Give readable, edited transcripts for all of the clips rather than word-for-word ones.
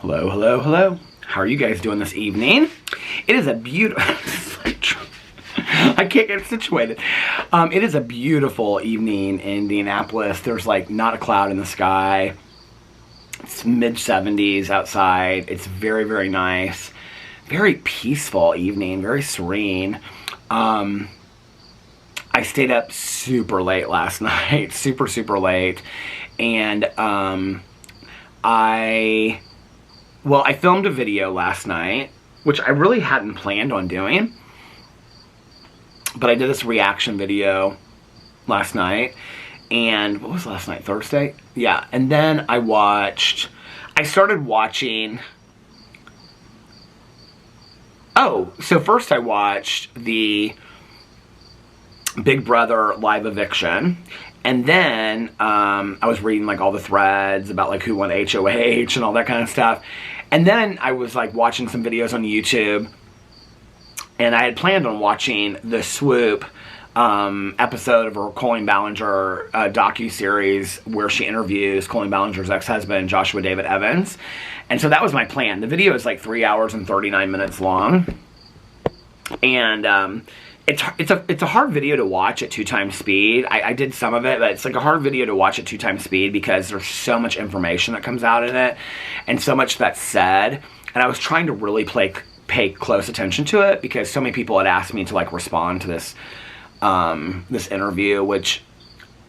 Hello, hello, hello. How are you guys doing this evening? It is a beautiful... I can't get situated. It is a beautiful evening in Indianapolis. There's like not a cloud in the sky. It's mid-70s outside. It's very, very nice. Very peaceful evening. Very serene. I stayed up super late last night. Super, super late. And I filmed a video last night, which I really hadn't planned on doing. But I did this reaction video last night. And what was last night? Thursday? Yeah. And then I started watching... so first I watched the Big Brother live eviction. And then I was reading like all the threads about like who won HOH and all that kind of stuff. And then I was like watching some videos on YouTube. And I had planned on watching the Swoop episode of her Colleen Ballinger docu-series where she interviews Colleen Ballinger's ex-husband, Joshua David Evans. And so that was my plan. The video is like 3 hours and 39 minutes long. And it's a hard video to watch at 2x speed. I did some of it, but it's like a hard video to watch at 2x speed because there's so much information that comes out in it and so much that's said. And I was trying to really pay close attention to it because so many people had asked me to like respond to this this interview, which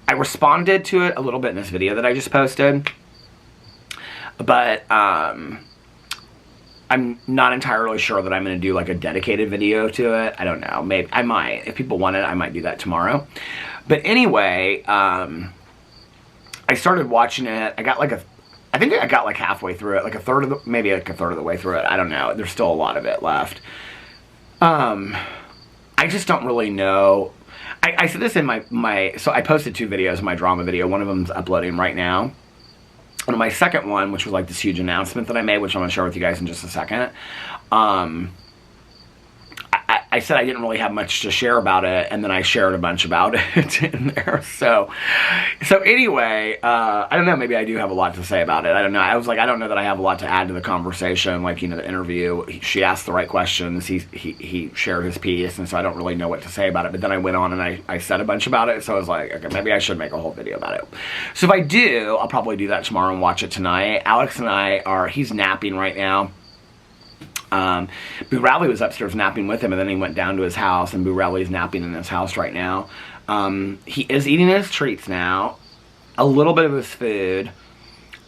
I responded to it a little bit in this video that I just posted. But I'm not entirely sure that I'm going to do like a dedicated video to it. I don't know. Maybe I might. If people want it, I might do that tomorrow. But anyway, I started watching it. I think I got like halfway through it, like maybe like a third of the way through it. I don't know. There's still a lot of it left. I just don't really know. I said this in so I posted 2 videos, my drama video. One of them's uploading right now. And my second one, which was like this huge announcement that I made, which I'm going to share with you guys in just a second. I said I didn't really have much to share about it, and then I shared a bunch about it in there. So anyway, I don't know, maybe I do have a lot to say about it. I don't know. I was like, I don't know that I have a lot to add to the conversation, like, you know, the interview. She asked the right questions. He shared his piece, and so I don't really know what to say about it. But then I went on and I said a bunch about it, so I was like, okay, maybe I should make a whole video about it. So if I do, I'll probably do that tomorrow and watch it tonight. Alex and he's napping right now. Boo Radley was upstairs napping with him, and then he went down to his house, and Boo Radley's napping in his house right now. He is eating his treats now, a little bit of his food.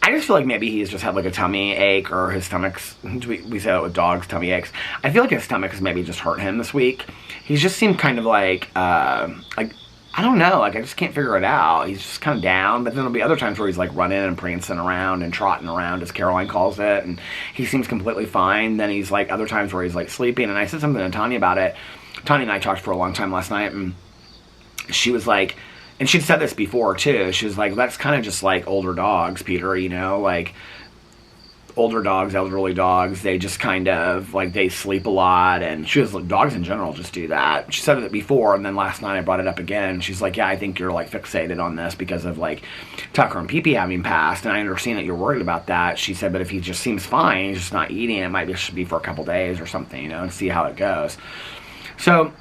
I just feel like maybe he's just had like a tummy ache, or his stomach's, we say that with dogs, tummy aches. I feel like his stomach has maybe just hurt him this week. He's just seemed kind of like I don't know, like I just can't figure it out. He's just kind of down, but then there'll be other times where he's like running and prancing around and trotting around, as Caroline calls it, and he seems completely fine. Then he's like other times where he's like sleeping, and I said something to Tanya about it. Tanya and I talked for a long time last night, and she was like, and she'd said this before too, she was like, that's kind of just like older dogs, Peter, you know, like older dogs, elderly dogs, they just kind of, like, they sleep a lot, and she was like, dogs in general just do that. She said it before, and then last night I brought it up again. She's like, yeah, I think you're, like, fixated on this because of, like, Tucker and Pee-Pee having passed, and I understand that you're worried about that. She said, but if he just seems fine, he's just not eating, it might just be for a couple days or something, you know, and see how it goes. So,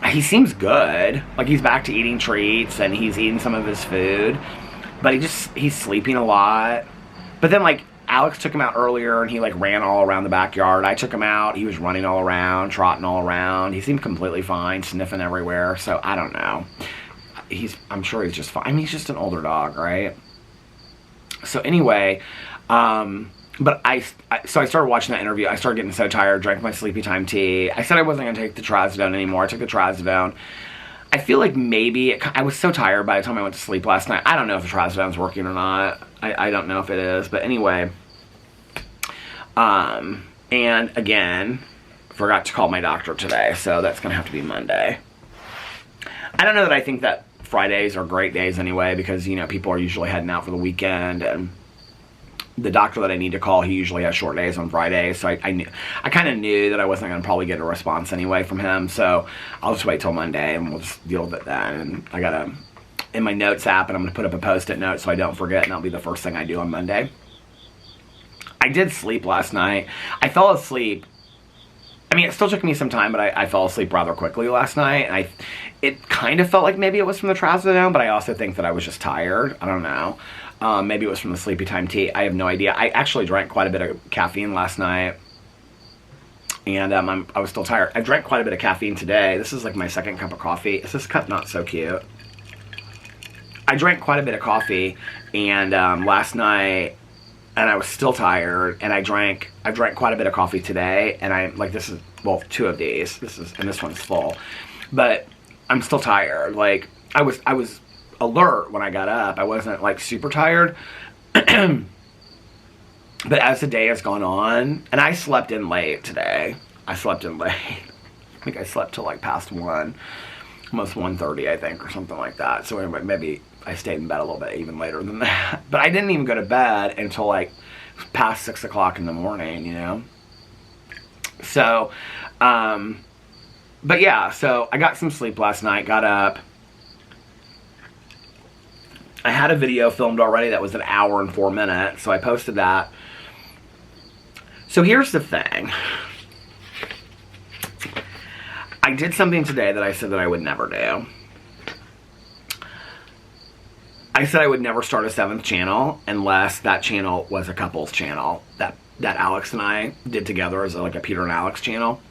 he seems good. Like, he's back to eating treats, and he's eating some of his food, but he's sleeping a lot. But then, like, Alex took him out earlier, and he, like, ran all around the backyard. I took him out. He was running all around, trotting all around. He seemed completely fine, sniffing everywhere. So, I don't know. I'm sure he's just fine. I mean, he's just an older dog, right? So, anyway, but I started watching that interview. I started getting so tired, drank my sleepy time tea. I said I wasn't going to take the trazodone anymore. I took the trazodone. I feel like maybe I was so tired by the time I went to sleep last night. I don't know if the trazodone's working or not. I don't know if it is, but anyway. And again, forgot to call my doctor today, so that's going to have to be Monday. I don't know that I think that Fridays are great days anyway, because, you know, people are usually heading out for the weekend, and the doctor that I need to call, he usually has short days on Fridays, so I kind of knew that I wasn't going to probably get a response anyway from him, so I'll just wait till Monday, and we'll just deal with it then. And I got to, in my notes app, and I'm going to put up a post-it note so I don't forget, and that'll be the first thing I do on Monday. I did sleep last night. I fell asleep. I mean, it still took me some time, but I fell asleep rather quickly last night. And it kind of felt like maybe it was from the trazodone, but I also think that I was just tired. I don't know. Maybe it was from the sleepy time tea. I have no idea. I actually drank quite a bit of caffeine last night. And I was still tired. I drank quite a bit of caffeine today. This is like my second cup of coffee. Is this cup not so cute? I drank quite a bit of coffee and last night, and I was still tired, and I drank quite a bit of coffee today, and I like this is, well, 2 of these. And this one's full. But I'm still tired. Like I was alert when I got up. I wasn't like super tired. But as the day has gone on, and I slept in late today. I think I slept till like past 1, almost 1:30, I think, or something like that. So anyway, maybe I stayed in bed a little bit even later than that. But I didn't even go to bed until like past 6 o'clock in the morning, you know? So, but yeah, so I got some sleep last night, got up. I had a video filmed already that was 1 hour and 4 minutes, so I posted that. So here's the thing. I did something today that I said that I would never do. I said I would never start a 7th channel unless that channel was a couple's channel that Alex and I did together as like a Peter and Alex channel.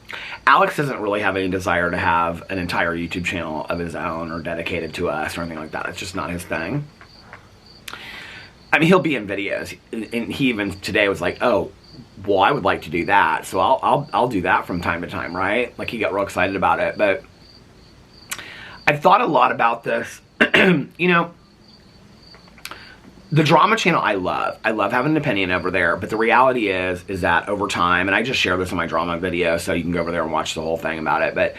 Alex doesn't really have any desire to have an entire YouTube channel of his own or dedicated to us or anything like that. It's just not his thing. I mean, he'll be in videos, and he even today was like, "Oh, well, I would like to do that, so I'll do that from time to time," right? Like he got real excited about it. But I've thought a lot about this. You know, the drama channel I love having an opinion over there, but the reality is that over time, and I just share this in my drama video, so you can go over there and watch the whole thing about it, but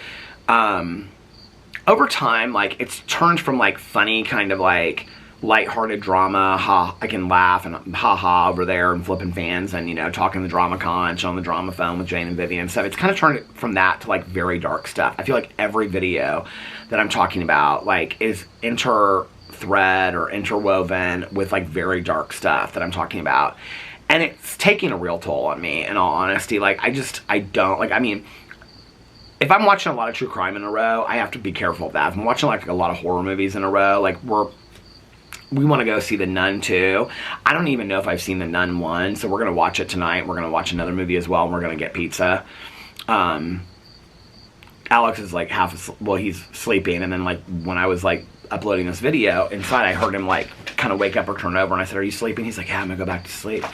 over time, like, it's turned from like funny kind of like lighthearted drama, I can laugh and ha over there and flipping fans and, you know, talking the drama con, showing the drama phone with Jane and Vivian and stuff. It's kind of turned from that to like very dark stuff. I feel like every video that I'm talking about like is thread or interwoven with like very dark stuff that I'm talking about, and it's taking a real toll on me, in all honesty. Like I don't like, I mean, if I'm watching a lot of true crime in a row, I have to be careful of that. If I'm watching like a lot of horror movies in a row, like we want to go see The Nun 2. I don't even know if I've seen The Nun 1, so we're going to watch it tonight. We're going to watch another movie as well, and we're going to get pizza. Alex is like he's sleeping, and then like when I was like uploading this video inside, I heard him like kind of wake up or turn over, and I said, "Are you sleeping?" He's like, "Yeah, I'm gonna go back to sleep."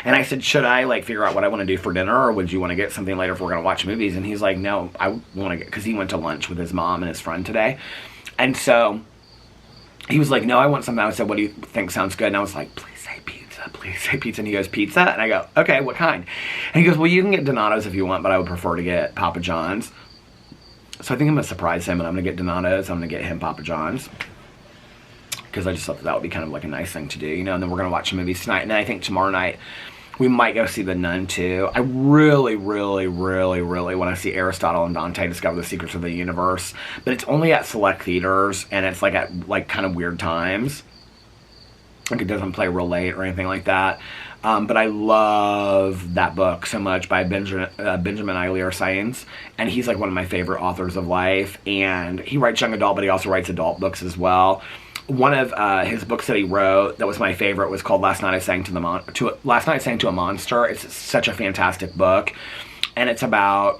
And I said, "Should I like figure out what I want to do for dinner, or would you want to get something later if we're gonna watch movies?" And he's like, "No, I want to get," because he went to lunch with his mom and his friend today, and so he was like, "No, I want something." I said, "What do you think sounds good?" And I was like, "Please say pizza, please say pizza." And he goes, "Pizza?" And I go, "Okay, what kind?" And he goes, "Well, you can get Donato's if you want, but I would prefer to get Papa John's." So I think I'm gonna surprise him, and I'm gonna get Donato's. I'm gonna get him Papa John's, because I just thought that would be kind of like a nice thing to do, you know. And then we're gonna watch some movies tonight, and then I think tomorrow night we might go see The Nun 2. I really, really, really, really want to see Aristotle and Dante Discover the Secrets of the Universe, but it's only at select theaters, and it's like at like kind of weird times. Like it doesn't play real late or anything like that. But I love that book so much by Benjamin Eilier Sainz, and he's like one of my favorite authors of life, and he writes young adult, but he also writes adult books as well. One of his books that he wrote that was my favorite was called Last Night I Sang to a Monster. It's such a fantastic book, and it's about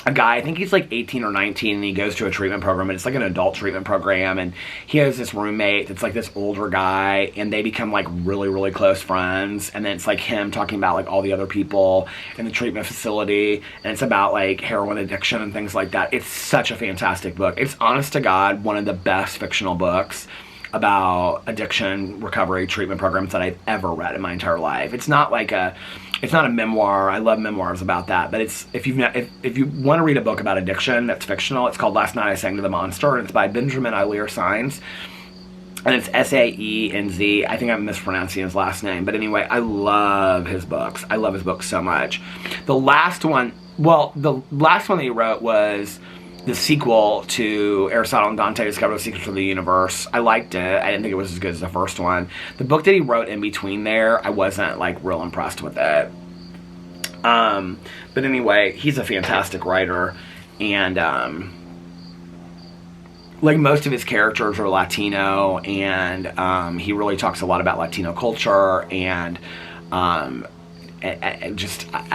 a guy, I think he's like 18 or 19, and he goes to a treatment program, and it's like an adult treatment program, and he has this roommate that's like this older guy, and they become like really, really close friends, and then it's like him talking about like all the other people in the treatment facility, and it's about like heroin addiction and things like that. It's such a fantastic book. It's, honest to God, one of the best fictional books about addiction, recovery, treatment programs that I've ever read in my entire life. It's not a memoir. I love memoirs about that, but it's, if you want to read a book about addiction that's fictional, it's called Last Night I Sang to the Monster, and it's by Benjamin Eilier Sainz, and it's S-A-E-N-Z. I think I'm mispronouncing his last name, but anyway, I love his books. I love his books so much. The last one that he wrote was the sequel to Aristotle and Dante Discover the Secrets of the Universe. I liked it. I didn't think it was as good as the first one. The book that he wrote in between there, I wasn't like real impressed with it. But anyway, he's a fantastic writer, and like most of his characters are Latino, and he really talks a lot about Latino culture, and I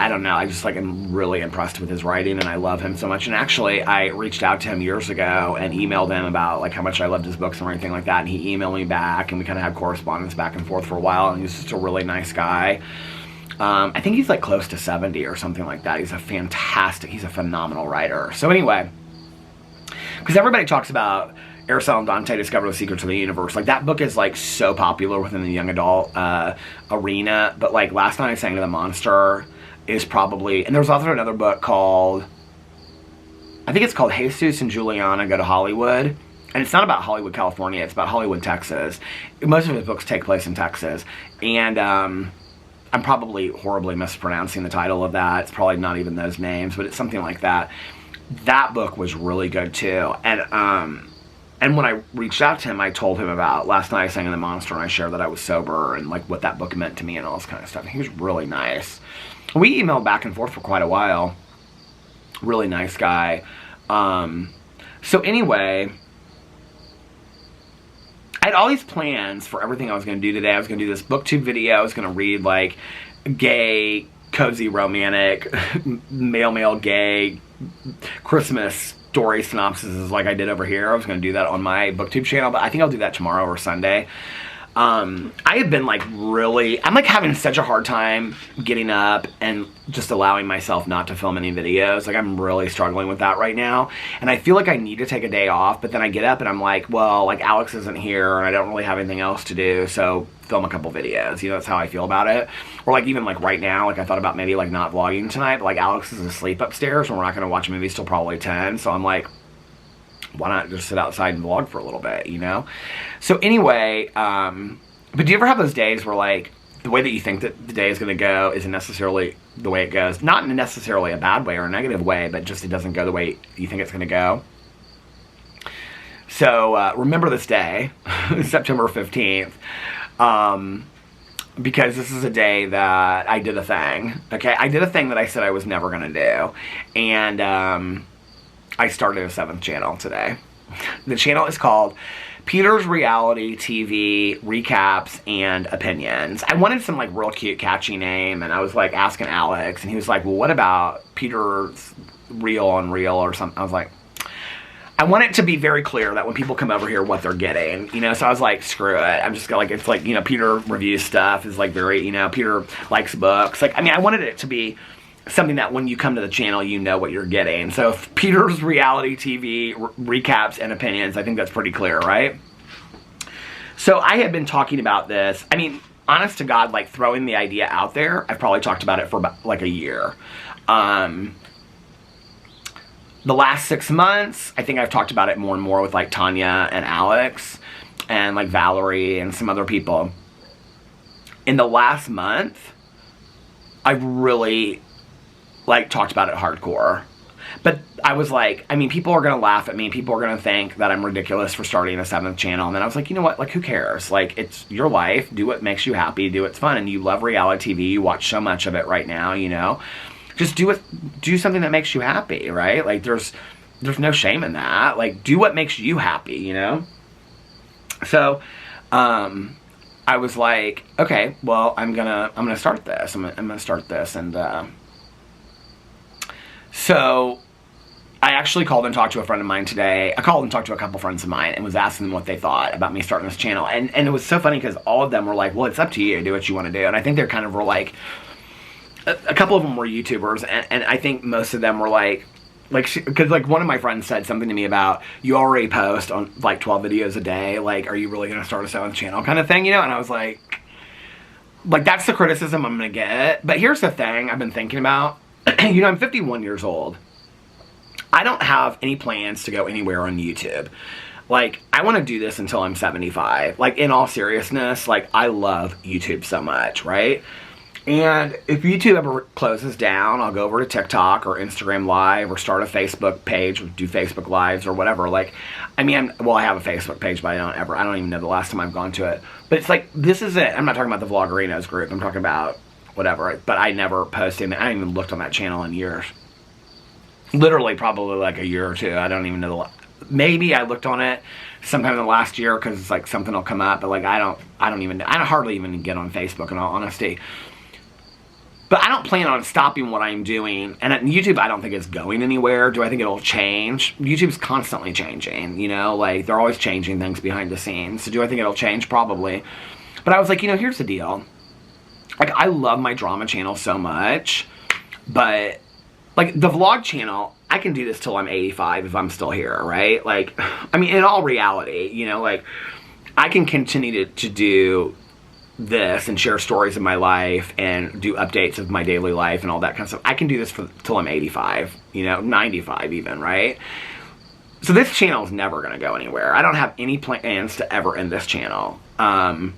don't know, I just like am really impressed with his writing, and I love him so much. And actually, I reached out to him years ago and emailed him about like how much I loved his books and everything like that, and he emailed me back, and we kind of had correspondence back and forth for a while, and he's just a really nice guy. I think he's like close to 70 or something like that. He's a phenomenal writer. So anyway, because everybody talks about Aristotle and Dante Discover the Secrets of the Universe. Like, that book is like so popular within the young adult arena. But like, Last Night I Sang to the Monster is probably, and there's also another book called, I think it's called Jesus and Juliana Go to Hollywood. And it's not about Hollywood, California. It's about Hollywood, Texas. Most of his books take place in Texas. And I'm probably horribly mispronouncing the title of that. It's probably not even those names, but it's something like that. That book was really good too. And when I reached out to him, I told him about Last Night I Sang in the Monster, and I shared that I was sober and like what that book meant to me and all this kind of stuff. And he was really nice. We emailed back and forth for quite a while. Really nice guy. So anyway, I had all these plans for everything I was going to do today. I was going to do this booktube video. I was going to read like gay, cozy, romantic, male, gay Christmas story synopsises like I did over here. I was going to do that on my booktube channel, but I think I'll do that tomorrow or Sunday. I have been like I'm like having such a hard time getting up and just allowing myself not to film any videos. Like, I'm really struggling with that right now, and I feel like I need to take a day off, but then I get up and I'm like, well, like Alex isn't here and I don't really have anything else to do, so film a couple videos. You know, that's how I feel about it. Or like even like right now, like I thought about maybe like not vlogging tonight, but like Alex is asleep upstairs and we're not going to watch movies till probably 10, so I'm like, why not just sit outside and vlog for a little bit, you know? So anyway, but do you ever have those days where like the way that you think that the day is going to go isn't necessarily the way it goes? Not in necessarily a bad way or a negative way, but just it doesn't go the way you think it's going to go. So remember this day, September 15th, because this is a day that I did a thing, okay? I did a thing that I said I was never going to do, and I started a 7th channel today. The channel is called Peter's Reality TV Recaps and Opinions. I wanted some like real cute, catchy name, and I was like asking Alex, and he was like, well, what about Peter's Real on Real or something? I was like, I want it to be very clear that when people come over here, what they're getting, you know? So I was like, screw it. I'm just gonna, like, it's like, you know, Peter reviews stuff, is like very, you know, Peter likes books. Like, I mean, I wanted it to be something that when you come to the channel, you know what you're getting. So Peter's Reality TV Recaps and Opinions, I think that's pretty clear, right? So I had been talking about this. I mean, honest to God, like throwing the idea out there, I've probably talked about it for about like a year. The last 6 months, I think I've talked about it more and more with like Tanya and Alex and like Valerie and some other people. In the last month, I really like talked about it hardcore. But I was like, I mean, people are going to laugh at me. People are going to think that I'm ridiculous for starting a 7th channel. And then I was like, you know what? Like, who cares? Like, it's your life. Do what makes you happy. Do what's fun. And you love reality TV. You watch so much of it right now, you know. Just do something that makes you happy, right? Like, there's no shame in that. Like, do what makes you happy, you know. So, I was like, okay, well, I'm gonna start this. I'm gonna start this, and so I actually called and talked to a friend of mine today. I called and talked to a couple friends of mine and was asking them what they thought about me starting this channel. And it was so funny because all of them were like, well, it's up to you. Do what you want to do. And I think they're kind of were like, a couple of them were YouTubers. And I think most of them were like, because like one of my friends said something to me about, you already post on like 12 videos a day. Like, are you really going to start a 7th channel kind of thing, you know? And I was like, that's the criticism I'm going to get. But here's the thing I've been thinking about. You know, I'm 51 years old. I don't have any plans to go anywhere on YouTube. Like, I want to do this until I'm 75. Like, in all seriousness, like, I love YouTube so much, right? And if YouTube ever closes down, I'll go over to TikTok or Instagram Live or start a Facebook page or do Facebook Lives or whatever. Like, I mean, well, I have a Facebook page, but I don't even know the last time I've gone to it. But it's like, this is it. I'm not talking about the Vloggerinos group. I'm talking about whatever. But I never posted. I haven't even looked on that channel in years. Literally, probably like a year or two. I don't even know maybe I looked on it sometime in the last year because it's like something will come up. But like, I hardly even get on Facebook in all honesty. But I don't plan on stopping what I'm doing. And at YouTube, I don't think it's going anywhere. Do I think it'll change? YouTube's constantly changing, you know? Like, they're always changing things behind the scenes. So do I think it'll change? Probably. But I was like, you know, here's the deal. Like, I love my drama channel so much. But, like, the vlog channel, I can do this till I'm 85 if I'm still here, right? Like, I mean, in all reality, you know, like, I can continue to do this and share stories of my life and do updates of my daily life and all that kind of stuff. I can do this till I'm 85, you know, 95 even, right? So this channel is never going to go anywhere. I don't have any plans to ever end this channel. The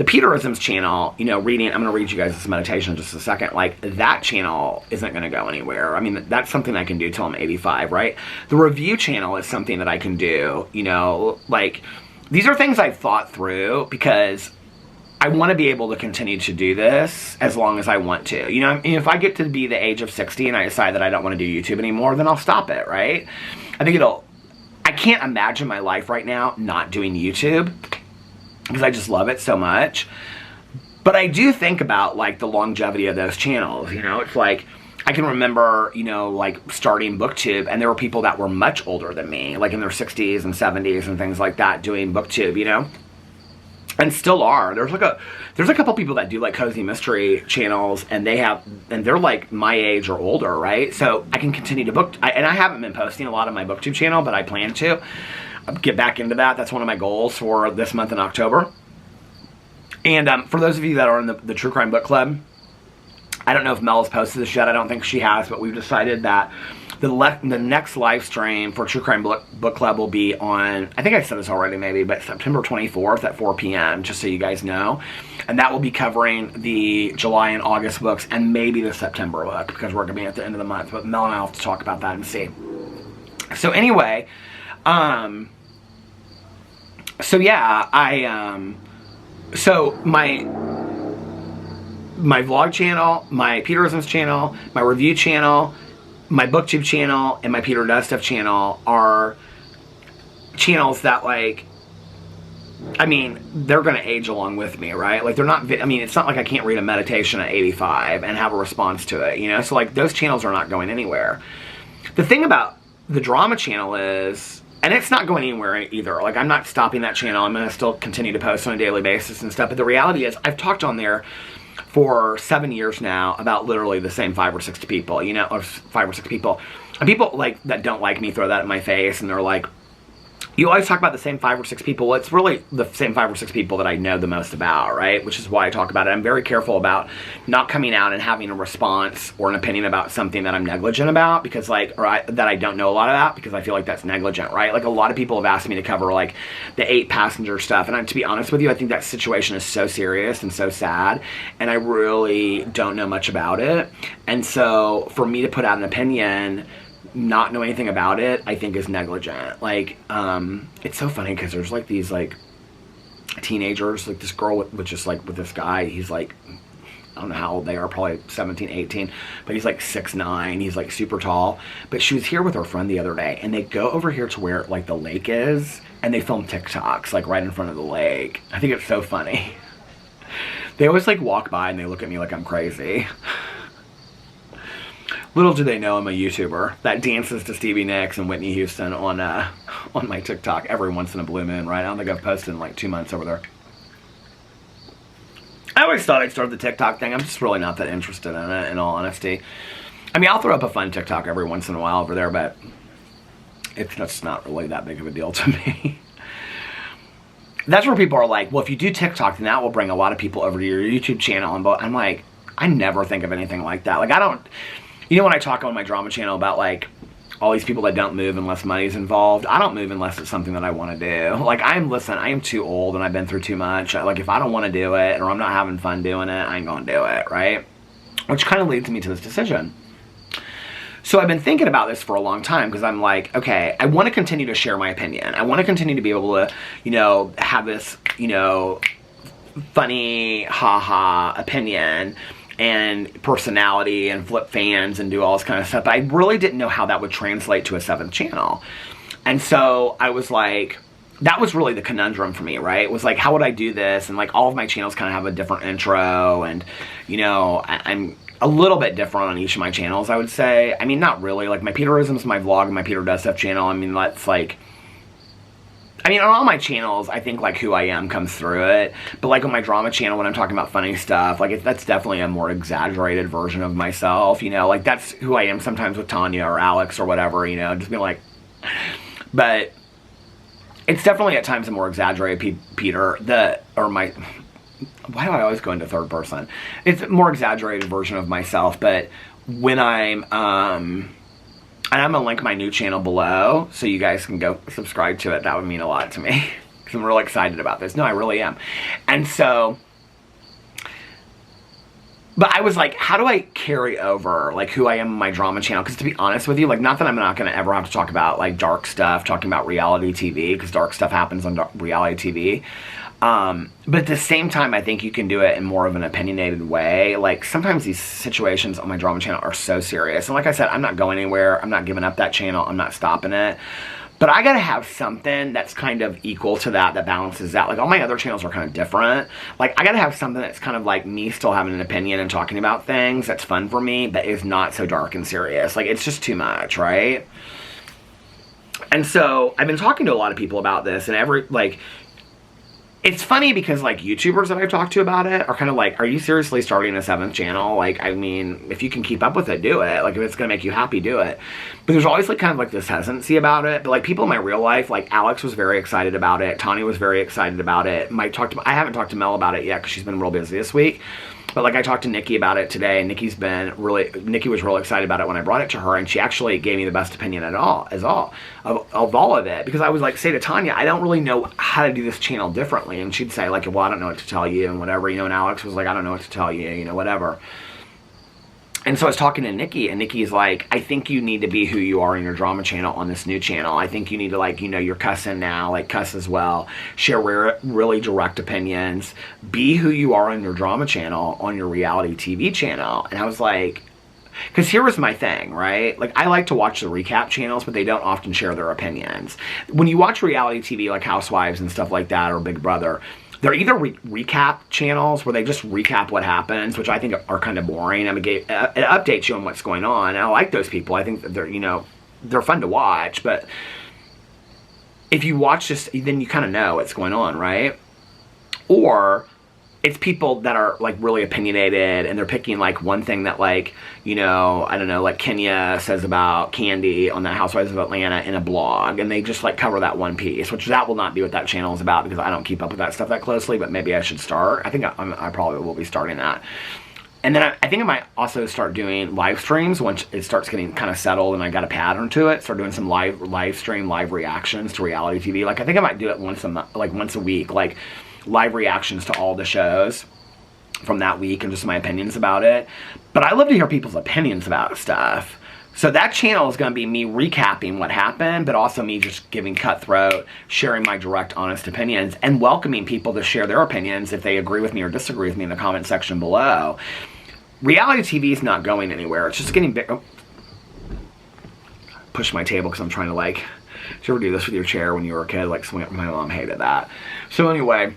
Peterisms channel, you know, I'm going to read you guys this meditation in just a second. Like, that channel isn't going to go anywhere. I mean, that's something I can do till I'm 85, right? The review channel is something that I can do, you know, like, these are things I've thought through because I want to be able to continue to do this as long as I want to. You know, if I get to be the age of 60 and I decide that I don't want to do YouTube anymore, then I'll stop it, right? I can't imagine my life right now not doing YouTube because I just love it so much. But I do think about, like, the longevity of those channels, you know? It's like, I can remember, you know, like, starting BookTube, and there were people that were much older than me, like in their 60s and 70s and things like that, doing BookTube, you know? And still are. There's a couple people that do, like, cozy mystery channels, and they're, like, my age or older, right? So I can continue to and I haven't been posting a lot on my BookTube channel, but I plan to get back into that. That's one of my goals for this month in October. And for those of you that are in the True Crime Book Club, I don't know if Mel has posted this yet. I don't think she has, but we've decided that the next live stream for True Crime Book Club will be on, I think I said this already maybe, but September 24th at 4 p.m., just so you guys know. And that will be covering the July and August books and maybe the September book because we're going to be at the end of the month. But Mel and I will have to talk about that and see. So anyway, so yeah, so my vlog channel, my Peterisms channel, my review channel, my BookTube channel, and my Peter Does Stuff channel are channels that, like, I mean, they're going to age along with me, right? Like, they're not, I mean, it's not like I can't read a meditation at 85 and have a response to it, you know? So, like, those channels are not going anywhere. The thing about the drama channel is, and it's not going anywhere either. Like, I'm not stopping that channel. I'm going to still continue to post on a daily basis and stuff. But the reality is, I've talked on there for 7 years now about literally the same 5 or 6 people, you know, or 5 or 6 people. And people, like, that don't like me throw that in my face, and they're like, you always talk about the same 5 or 6 people. Well, it's really the same 5 or 6 people that I know the most about, right? Which is why I talk about it. I'm very careful about not coming out and having a response or an opinion about something that I'm negligent about, because, like, that I don't know a lot about, because I feel like that's negligent, right? Like, a lot of people have asked me to cover, like, the 8-passenger stuff, and to be honest with you, I think that situation is so serious and so sad, and I really don't know much about it. And so, for me to put out an opinion, not know anything about it, I think is negligent. Like, it's so funny because there's, like, these, like, teenagers, like this girl with just, like, with this guy, he's, like, I don't know how old they are, probably 17, 18, but he's, like, 6'9", he's, like, super tall. But she was here with her friend the other day, and they go over here to where, like, the lake is, and they film TikToks, like, right in front of the lake. I think it's so funny. They always, like, walk by and they look at me like I'm crazy. Little do they know I'm a YouTuber that dances to Stevie Nicks and Whitney Houston on my TikTok every once in a blue moon, right? I don't think I've posted in, like, 2 months over there. I always thought I'd start the TikTok thing. I'm just really not that interested in it, in all honesty. I mean, I'll throw up a fun TikTok every once in a while over there, but it's just not really that big of a deal to me. That's where people are like, well, if you do TikTok, then that will bring a lot of people over to your YouTube channel. And I'm like, I never think of anything like that. Like, I don't... You know, when I talk on my drama channel about, like, all these people that don't move unless money's involved. I don't move unless it's something that I want to do. Like, I am too old and I've been through too much. Like, if I don't want to do it or I'm not having fun doing it, I ain't gonna do it, right? Which kind of leads me to this decision. So I've been thinking about this for a long time because I'm like, okay, I want to continue to share my opinion. I want to continue to be able to, you know, have this, you know, funny, ha-ha opinion and personality and flip fans and do all this kind of stuff. But I really didn't know how that would translate to a 7th channel. And so I was like, that was really the conundrum for me, right? It was like, how would I do this? And like all of my channels kind of have a different intro and, you know, I'm a little bit different on each of my channels, I would say. I mean, not really. Like, my Peterism's my vlog and my Peter Does Stuff channel. I mean, that's like... I mean, on all my channels, I think, like, who I am comes through it. But, like, on my drama channel, when I'm talking about funny stuff, like, that's definitely a more exaggerated version of myself, you know? Like, that's who I am sometimes with Tanya or Alex or whatever, you know? Just being like... But... It's definitely at times a more exaggerated Peter. Why do I always go into third person? It's a more exaggerated version of myself, but when and I'm going to link my new channel below, so you guys can go subscribe to it. That would mean a lot to me, because I'm really excited about this. No, I really am. And so, but I was like, how do I carry over, like, who I am on my drama channel? Because to be honest with you, like, not that I'm not going to ever have to talk about, like, dark stuff, talking about reality TV, because dark stuff happens on reality TV. But at the same time, I think you can do it in more of an opinionated way. Like, sometimes these situations on my drama channel are so serious. And like I said, I'm not going anywhere. I'm not giving up that channel. I'm not stopping it. But I gotta have something that's kind of equal to that balances out. Like, all my other channels are kind of different. Like, I gotta have something that's kind of like me still having an opinion and talking about things that's fun for me, but is not so dark and serious. Like, it's just too much, right? And so, I've been talking to a lot of people about this, and it's funny because, like, YouTubers that I've talked to about it are kind of like, are you seriously starting a 7th channel? Like, I mean, if you can keep up with it, do it. Like, if it's going to make you happy, do it. But there's always, like, kind of, like, this hesitancy about it. But, like, people in my real life, like, Alex was very excited about it. Tanya was very excited about it. I haven't talked to Mel about it yet because she's been real busy this week. But, like, I talked to Nikki about it today, and Nikki was real excited about it when I brought it to her, and she actually gave me the best opinion of all of it. Because I was like, say to Tanya, I don't really know how to do this channel differently. And she'd say, like, well, I don't know what to tell you, and whatever, you know, and Alex was like, I don't know what to tell you, you know, whatever. And so I was talking to Nikki, and Nikki's like, I think you need to be who you are in your drama channel on this new channel. I think you need to, like, you know, you're cussing now, like, cuss as well. Share really direct opinions. Be who you are in your drama channel on your reality TV channel. And I was like, because here was my thing, right? Like, I like to watch the recap channels, but they don't often share their opinions. When you watch reality TV, like Housewives and stuff like that, or Big Brother, they're either recap channels where they just recap what happens, which I think are kind of boring. I mean, it updates you on what's going on. And I like those people. I think that they're, you know, they're fun to watch. But if you watch this, then you kind of know what's going on, right? Or it's people that are, like, really opinionated, and they're picking, like, one thing that, like, you know, I don't know, like Kenya says about Candy on the Housewives of Atlanta in a blog, and they just, like, cover that one piece, which that will not be what that channel is about, because I don't keep up with that stuff that closely, but maybe I should start. I think I probably will be starting that. And then I think I might also start doing live streams once it starts getting kind of settled and I got a pattern to it. Start doing some live reactions to reality TV. Like, I think I might do it once a week, like, live reactions to all the shows from that week and just my opinions about it. But I love to hear people's opinions about stuff. So that channel is going to be me recapping what happened, but also me just giving cutthroat, sharing my direct, honest opinions, and welcoming people to share their opinions if they agree with me or disagree with me in the comment section below. Reality TV is not going anywhere. It's just getting big. Oh. Push my table because I'm trying to, like, did you ever do this with your chair when you were a kid? Like, my mom hated that. So anyway,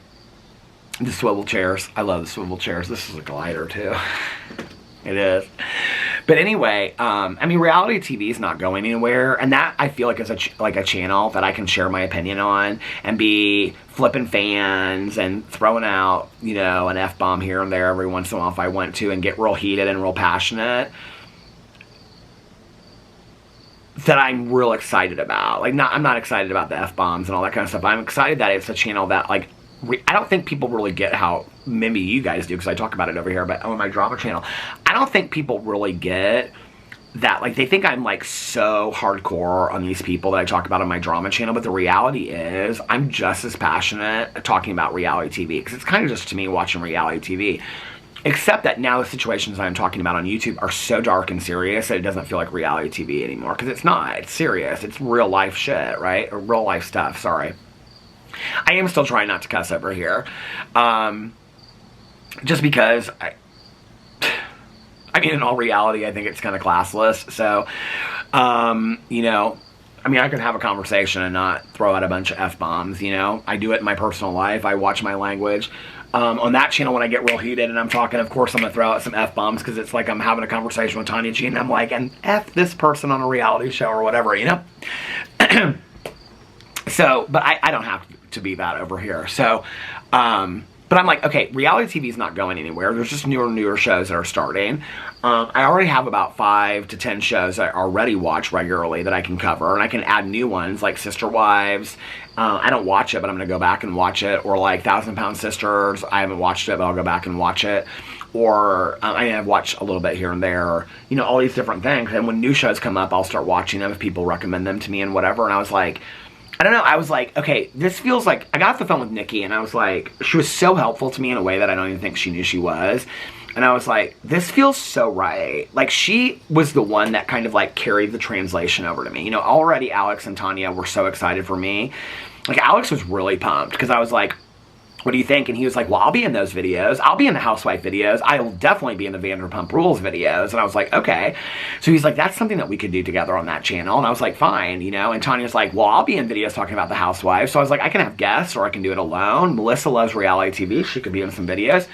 the swivel chairs. I love the swivel chairs. This is a glider too. It is. But anyway, I mean, reality TV is not going anywhere, and that I feel like is a channel that I can share my opinion on and be flipping fans and throwing out, you know, an F-bomb here and there every once in a while if I want to, and get real heated and real passionate. That I'm real excited about. Like, I'm not excited about the F-bombs and all that kind of stuff. I'm excited that it's a channel that, like, I don't think people really get how, maybe you guys do because I talk about it over here, but on my drama channel, I don't think people really get that, like, they think I'm, like, so hardcore on these people that I talk about on my drama channel, but the reality is I'm just as passionate talking about reality TV, because it's kind of just, to me, watching reality TV. Except that now the situations I'm talking about on YouTube are so dark and serious that it doesn't feel like reality TV anymore, because it's not. It's serious. It's real life shit, right? Or real life stuff, sorry. I am still trying not to cuss over here. Just because I mean, in all reality, I think it's kind of classless. So, you know, I mean, I could have a conversation and not throw out a bunch of F-bombs, you know. I do it in my personal life. I watch my language. On that channel, when I get real heated and I'm talking, of course, I'm going to throw out some F-bombs, because it's like I'm having a conversation with Tanya G, and I'm like, and F this person on a reality show or whatever, you know. So, but I don't have to be that over here. So, but I'm like, okay, reality TV is not going anywhere. There's just newer and newer shows that are starting. I already have about 5 to 10 shows that I already watch regularly that I can cover, and I can add new ones like Sister Wives. I don't watch it, but I'm going to go back and watch it. Or like 1,000 Pound Sisters. I haven't watched it, but I'll go back and watch it. Or I mean, I've watched a little bit here and there. You know, all these different things. And when new shows come up, I'll start watching them if people recommend them to me and whatever. And I was like, I don't know, I was like, okay, this feels like, I got off the phone with Nikki, and I was like, she was so helpful to me in a way that I don't even think she knew she was. And I was like, this feels so right. Like, she was the one that kind of like carried the translation over to me. You know, already Alex and Tanya were so excited for me. Like, Alex was really pumped, because I was like, what do you think? And he was like, well, I'll be in those videos. I'll be in the housewife videos. I'll definitely be in the Vanderpump Rules videos. And I was like, okay. So he's like, that's something that we could do together on that channel. And I was like, fine, you know. And Tanya's like, well, I'll be in videos talking about the housewives. So I was like, I can have guests, or I can do it alone. Melissa loves reality TV. She could be in some videos.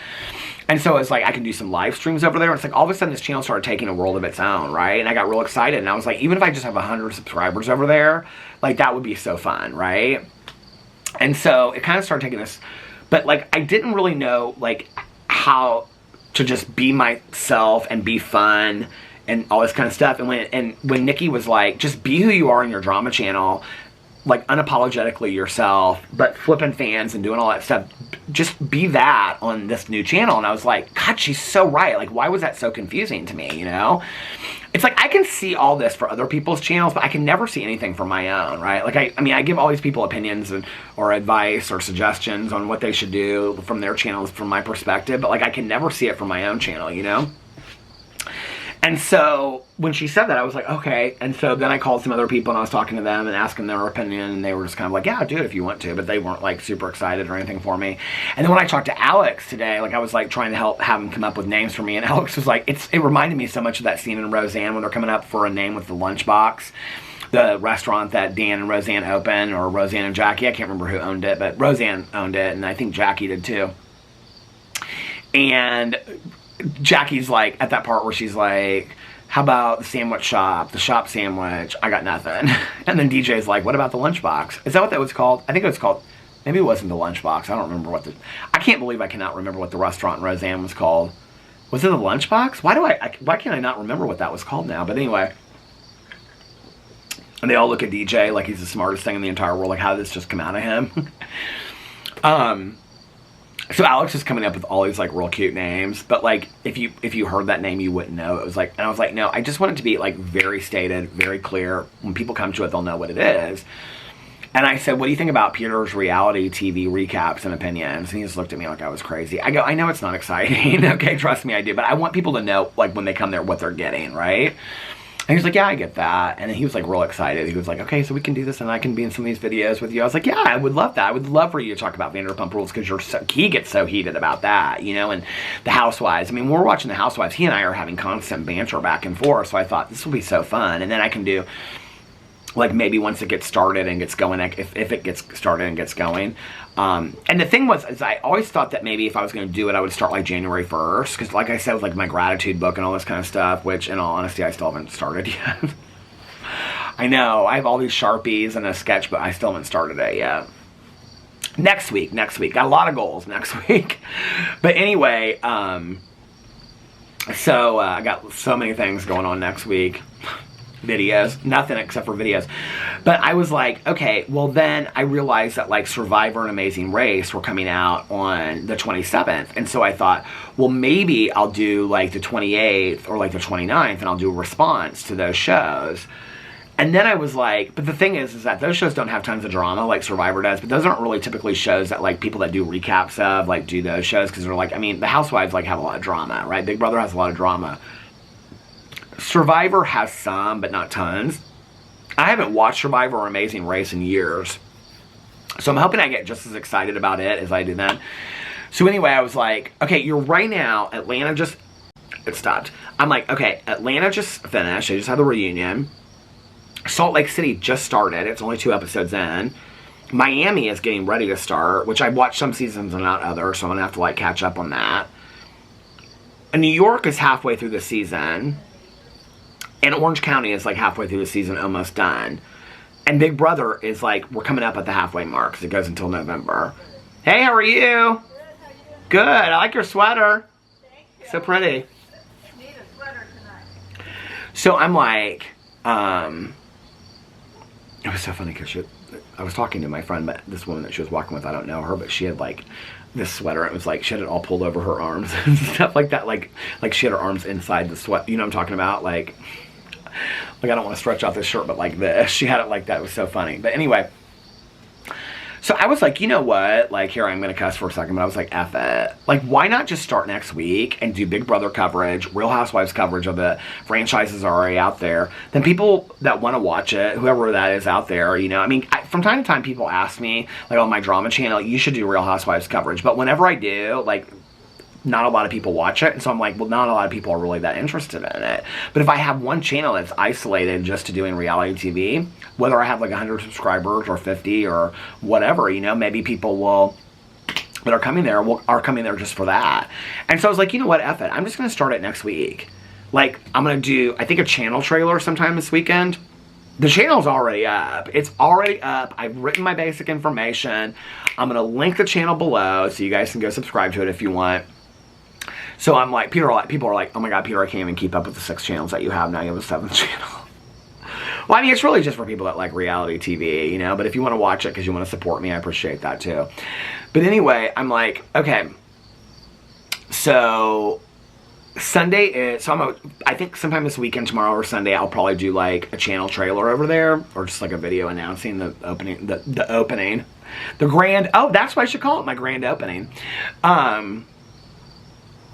And so it's like, I can do some live streams over there. And it's like, all of a sudden, this channel started taking a world of its own, right? And I got real excited. And I was like, even if I just have 100 subscribers over there, like, that would be so fun, right? And so it kind of started taking this... But, like, I didn't really know, like, how to just be myself and be fun and all this kind of stuff. And when Nikki was like, just be who you are in your drama channel, like, unapologetically yourself, but flipping fans and doing all that stuff, just be that on this new channel. And I was like, God, she's so right. Like, why was that so confusing to me, you know? It's like, I can see all this for other people's channels, but I can never see anything for my own, right? Like, I mean, I give all these people opinions or advice or suggestions on what they should do from their channels from my perspective, but, like, I can never see it from my own channel, you know? And so, when she said that, I was like, okay. And so then I called some other people, and I was talking to them and asking their opinion, and they were just kind of like, yeah, do it if you want to, but they weren't, like, super excited or anything for me. And then when I talked to Alex today, like, I was, like, trying to have him come up with names for me, and Alex was like, it reminded me so much of that scene in Roseanne when they're coming up for a name with the lunchbox, the restaurant that Dan and Roseanne opened, or Roseanne and Jackie, I can't remember who owned it, but Roseanne owned it, and I think Jackie did too. And Jackie's like, at that part where she's like, how about the sandwich shop, the shop sandwich? I got nothing. And then DJ's like, what about the lunchbox? Is that what that was called? I think it was called, maybe it wasn't the lunchbox. I don't remember what I can't believe I cannot remember what the restaurant in Roseanne was called. Was it the lunchbox? Why can't I not remember what that was called now? But anyway. And they all look at DJ like he's the smartest thing in the entire world. Like, how did this just come out of him? So Alex is coming up with all these, like, real cute names, but, like, if you heard that name, you wouldn't know. It was like, and I was like, no, I just want it to be, like, very stated, very clear. When people come to it, they'll know what it is. And I said, what do you think about Peter's reality TV recaps and opinions? And he just looked at me like I was crazy. I go, I know it's not exciting. Okay, trust me, I do. But I want people to know, like, when they come there, what they're getting, right? And he was like, yeah, I get that. And then he was like real excited. He was like, okay, so we can do this and I can be in some of these videos with you. I was like, yeah, I would love that. I would love for you to talk about Vanderpump Rules, because he gets so heated about that, you know, and the Housewives. I mean, when we're watching the Housewives, he and I are having constant banter back and forth. So I thought this will be so fun. And then I can do, like, maybe once it gets started and gets going, if it gets started and gets going. And the thing was, is I always thought that maybe if I was going to do it, I would start, like, January 1st. Because, like I said, with, like, my gratitude book and all this kind of stuff, which, in all honesty, I still haven't started yet. I know. I have all these Sharpies and a sketch, but I still haven't started it yet. Next week. Got a lot of goals next week. But anyway, so I got so many things going on next week. videos. Nothing except for videos. But I was like, okay, well then I realized that like Survivor and Amazing Race were coming out on the 27th. And so I thought, well maybe I'll do like the 28th or like the 29th and I'll do a response to those shows. And then I was like, but the thing is that those shows don't have tons of drama like Survivor does, but those aren't really typically shows that like people that do recaps of like do those shows, because they're like, I mean, the Housewives like have a lot of drama, right? Big Brother has a lot of drama. Survivor has some, but not tons. I haven't watched Survivor or Amazing Race in years, so I'm hoping I get just as excited about it as I do then. So anyway, I was like, okay, you're right now, Atlanta just, it stopped. I'm like, okay, Atlanta just finished. They just had the reunion. Salt Lake City just started. It's only 2 episodes in. Miami is getting ready to start, which I've watched some seasons and not others, so I'm gonna have to like catch up on that. And New York is halfway through the season. And Orange County is like halfway through the season, almost done. And Big Brother is like, we're coming up at the halfway mark because it goes until November. Hey, how are you? Good, how you doing? Good, I like your sweater. Thank you. So pretty. Need a sweater tonight. So I'm like, it was so funny because I was talking to my friend, but this woman that she was walking with, I don't know her, but she had like this sweater. It was like she had it all pulled over her arms and stuff like that. Like she had her arms inside the sweat. You know what I'm talking about? Like I don't want to stretch out this shirt, but like this. She had it like that. It was so funny. But anyway, so I was like, you know what? Like, here, I'm going to cuss for a second, but I was like, F it. Like, why not just start next week and do Big Brother coverage, Real Housewives coverage of the franchises are already out there. Then people that want to watch it, whoever that is out there, you know, I mean, from time to time, people ask me, like on my drama channel, you should do Real Housewives coverage. But whenever I do, like, not a lot of people watch it, and so I'm like, well, not a lot of people are really that interested in it. But if I have one channel that's isolated just to doing reality TV, whether I have like 100 subscribers or 50 or whatever, you know, maybe people will that are coming there just for that. And so I was like, you know what, F it, I'm just gonna start it next week. Like, I'm gonna do, I think, a channel trailer sometime this weekend. The channel's already up. It's already up. I've written my basic information. I'm gonna link the channel below so you guys can go subscribe to it if you want. So I'm like, people are like, oh my God, Peter, I can't even keep up with the 6 channels that you have. Now you have a 7th channel. Well, I mean, it's really just for people that like reality TV, you know, but if you want to watch it because you want to support me, I appreciate that too. But anyway, I'm like, okay, so Sunday is, so I think sometime this weekend, tomorrow or Sunday, I'll probably do like a channel trailer over there, or just like a video announcing the opening, the grand, oh, that's what I should call it, my grand opening.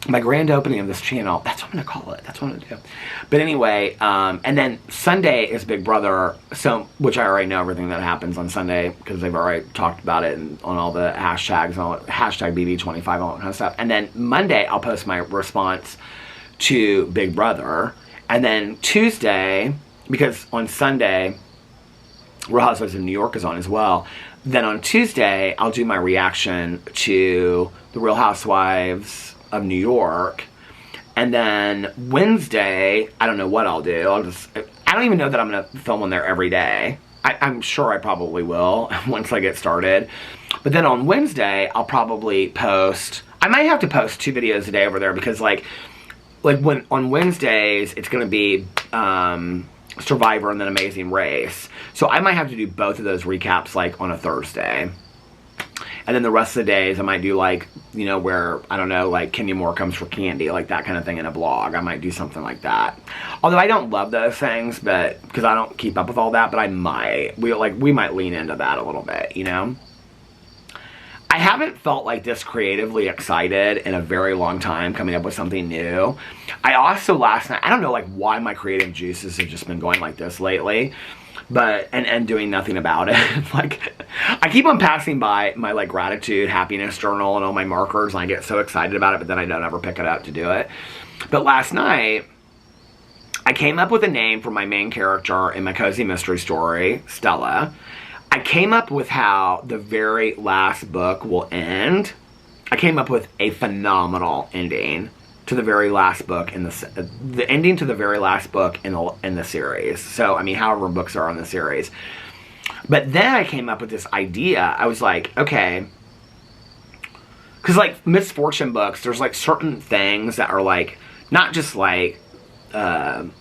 My grand opening of this channel. That's what I'm gonna call it. That's what I'm gonna do. But anyway, and then Sunday is Big Brother, so which I already know everything that happens on Sunday because they've already talked about it on all the hashtags and all hashtag BB25, all that kind of stuff. And then Monday I'll post my response to Big Brother, and then Tuesday, because on Sunday Real Housewives of New York is on as well. Then on Tuesday I'll do my reaction to the Real Housewives of New York, and then Wednesday, I don't know what I'll do. I don't even know that I'm gonna film on there every day. I'm sure I probably will once I get started. But then on Wednesday, I'll probably post, I might have to post 2 videos a day over there because like when on Wednesdays, it's gonna be Survivor and then Amazing Race. So I might have to do both of those recaps like on a Thursday. And then the rest of the days, I might do like, you know, where, I don't know, like Kenya Moore comes for candy, like that kind of thing in a vlog. I might do something like that. Although I don't love those things, but, because I don't keep up with all that, but I might. We might lean into that a little bit, you know? I haven't felt like this creatively excited in a very long time coming up with something new. I also last night, I don't know like why my creative juices have just been going like this lately. But, and doing nothing about it. Like, I keep on passing by my, like, gratitude, happiness journal and all my markers, and I get so excited about it, but then I don't ever pick it up to do it. But last night, I came up with a name for my main character in my cozy mystery story, Stella. I came up with how the very last book will end. I came up with a phenomenal ending to the very last book in the ending to the very last book in the series. So, I mean, however books are on the series. But then I came up with this idea. I was like, okay, because like misfortune books, there's like certain things that are like, not just like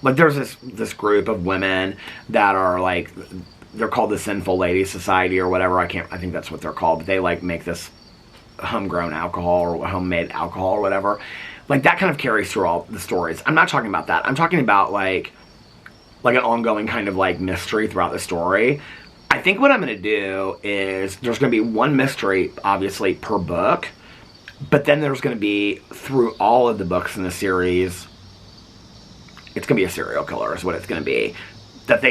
like there's this group of women that are like, they're called the Sinful Ladies Society or whatever. I think that's what they're called, but they like make this homegrown alcohol or homemade alcohol or whatever. Like that kind of carries through all the stories. I'm not talking about that. I'm talking about like an ongoing kind of like mystery throughout the story. I think what I'm going to do is there's going to be one mystery, obviously, per book. But then there's going to be, through all of the books in the series, it's going to be a serial killer is what it's going to be. That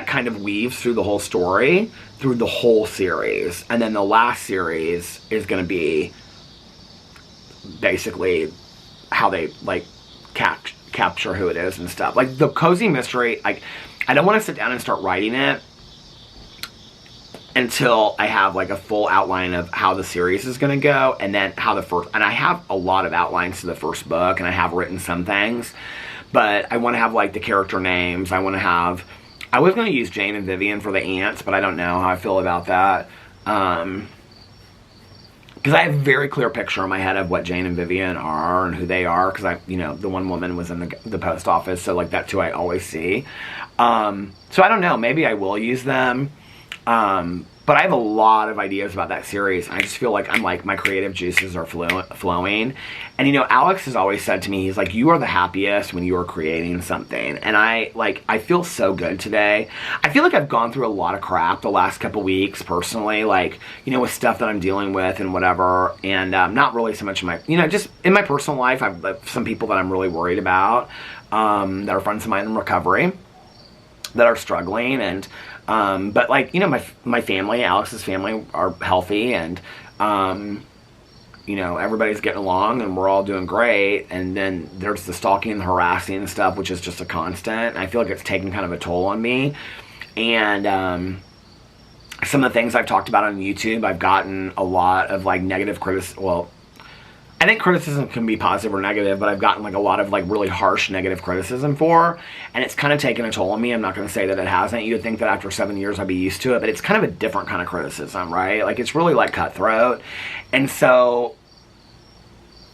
kind of weaves through the whole story, through the whole series. And then the last series is going to be basically how they, like, capture who it is and stuff. Like, the cozy mystery, I don't want to sit down and start writing it until I have like a full outline of how the series is going to go, and then and I have a lot of outlines to the first book, and I have written some things, but I want to have like the character names. I was going to use Jane and Vivian for the aunts, but I don't know how I feel about that. Because I have a very clear picture in my head of what Jane and Vivian are and who they are, because the one woman was in the post office, so like that's who I always see. So I don't know, maybe I will use them. But I have a lot of ideas about that series. I just feel like my creative juices are flowing. And Alex has always said to me, he's like, you are the happiest when you are creating something. And I feel so good today. I feel like I've gone through a lot of crap the last couple weeks personally, like, with stuff that I'm dealing with and whatever. And, not really so much in my, just in my personal life, I've some people that I'm really worried about, that are friends of mine in recovery that are struggling. And, but like, my family, Alex's family, are healthy, and, everybody's getting along, and we're all doing great. And then there's the stalking and harassing and stuff, which is just a constant. And I feel like it's taking kind of a toll on me. And, some of the things I've talked about on YouTube, I've gotten a lot of like negative criticism. Well, I think criticism can be positive or negative, but I've gotten like a lot of like really harsh negative criticism for, and it's kind of taken a toll on me. I'm not going to say that it hasn't. You'd think that after 7 years I'd be used to it, but it's kind of a different kind of criticism, right? Like it's really like cutthroat. And so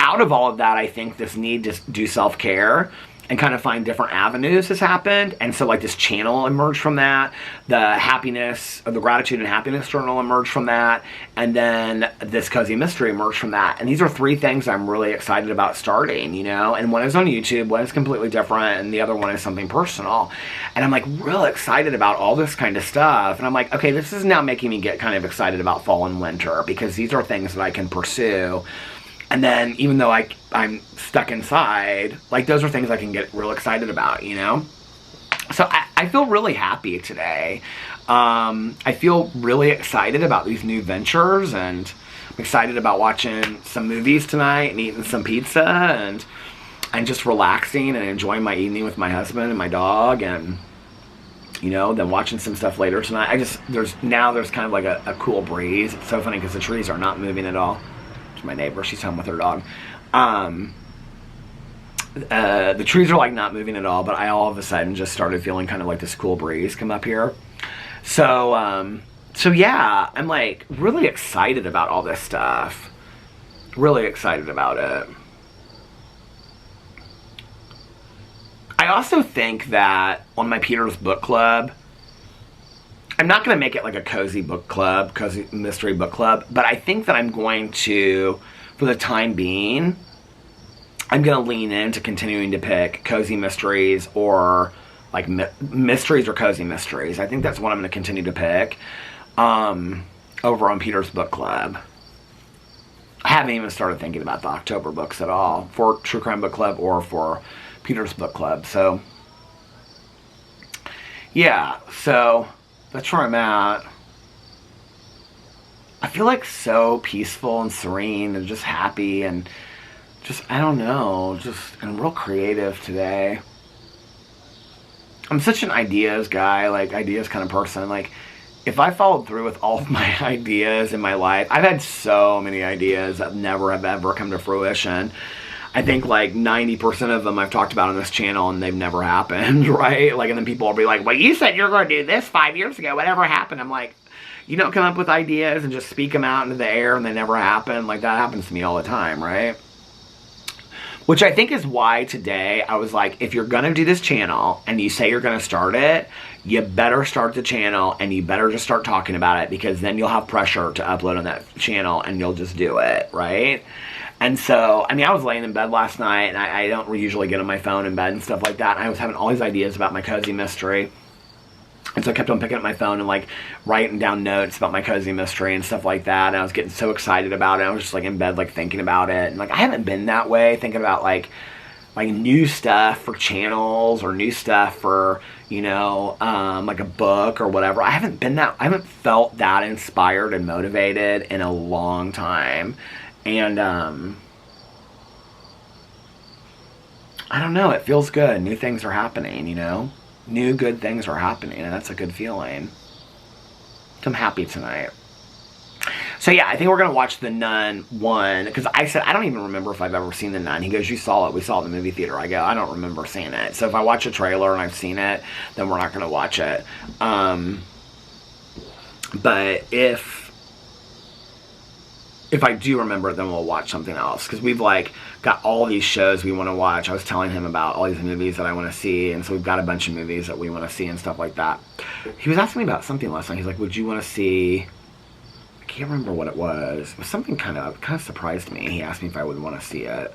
out of all of that, I think this need to do self-care and kind of find different avenues has happened. And so like this channel emerged from that, the happiness, or the gratitude and happiness journal emerged from that, and then this cozy mystery emerged from that. And these are 3 things I'm really excited about starting, and one is on YouTube, one is completely different, and the other one is something personal. And I'm like real excited about all this kind of stuff. And I'm like, okay, this is now making me get kind of excited about fall and winter, because these are things that I can pursue. And then even though I'm stuck inside, like those are things I can get real excited about, So I feel really happy today. I feel really excited about these new ventures, and I'm excited about watching some movies tonight and eating some pizza and just relaxing and enjoying my evening with my husband and my dog, and then watching some stuff later tonight. There's kind of like a cool breeze. It's so funny because the trees are not moving at all. My neighbor, she's home with her dog. The trees are like not moving at all, but I all of a sudden just started feeling kind of like this cool breeze come up here. So yeah, I'm like really excited about all this stuff. Really excited about it. I also think that on my Peter's book club, I'm not going to make it like a cozy book club, cozy mystery book club, but I think that I'm going to, for the time being, I'm going to lean into continuing to pick cozy mysteries, or like mysteries or cozy mysteries. I think that's what I'm going to continue to pick over on Peter's book club. I haven't even started thinking about the October books at all for True Crime Book Club or for Peter's book club. So, yeah, so that's where I'm at. I feel like so peaceful and serene and just happy and just, I don't know, I'm real creative today. I'm such an ideas guy, like ideas kind of person. Like if I followed through with all of my ideas in my life, I've had so many ideas that never have ever come to fruition. I think like 90% of them I've talked about on this channel and they've never happened, right? Like, and then people will be like, well, you said you were going to do this 5 years ago. Whatever happened? I'm like, you don't come up with ideas and just speak them out into the air and they never happen. Like that happens to me all the time, right? Which I think is why today I was like, if you're going to do this channel and you say you're going to start it, you better start the channel and you better just start talking about it, because then you'll have pressure to upload on that channel and you'll just do it, right? And so, I mean, I was laying in bed last night, and I don't usually get on my phone in bed and stuff like that. And I was having all these ideas about my cozy mystery. And so I kept on picking up my phone and like writing down notes about my cozy mystery and stuff like that. And I was getting so excited about it. I was just like in bed, like thinking about it. And like, I haven't been that way, thinking about like new stuff for channels or new stuff for, you know, like a book or whatever. I haven't felt that inspired and motivated in a long time. And, I don't know, it feels good. New things are happening, you know? New good things are happening, and that's a good feeling. So I'm happy tonight. So yeah, I think we're going to watch The Nun 1, because I said, I don't even remember if I've ever seen The Nun. He goes, you saw it. We saw it in the movie theater. I go, I don't remember seeing it. So if I watch a trailer and I've seen it, then we're not going to watch it. But if I do remember it, then we'll watch something else. Because we've, like, got all these shows we want to watch. I was telling him about all these movies that I want to see. And so we've got a bunch of movies that we want to see and stuff like that. He was asking me about something last night. He's like, would you want to see... I can't remember what it was. It was something kind of surprised me. He asked me if I would want to see it.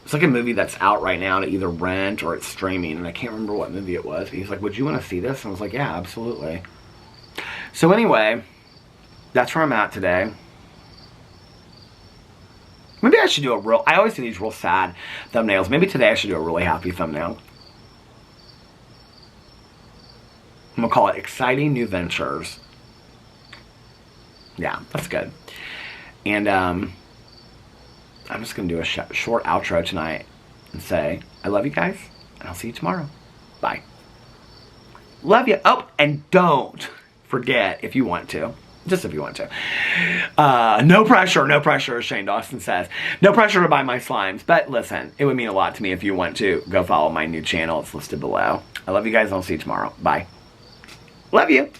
It's like a movie that's out right now to either rent or it's streaming. And I can't remember what movie it was. But he's like, would you want to see this? And I was like, yeah, absolutely. So anyway, that's where I'm at today. Maybe I should do I always do these real sad thumbnails. Maybe today I should do a really happy thumbnail. I'm going to call it Exciting New Ventures. Yeah, that's good. And I'm just going to do a short outro tonight and say, I love you guys, and I'll see you tomorrow. Bye. Love you. Oh, and don't forget, if you want to, just if you want to. No pressure, as Shane Dawson says. No pressure to buy my slimes. But listen, it would mean a lot to me if you want to go follow my new channel. It's listed below. I love you guys, and I'll see you tomorrow. Bye. Love you.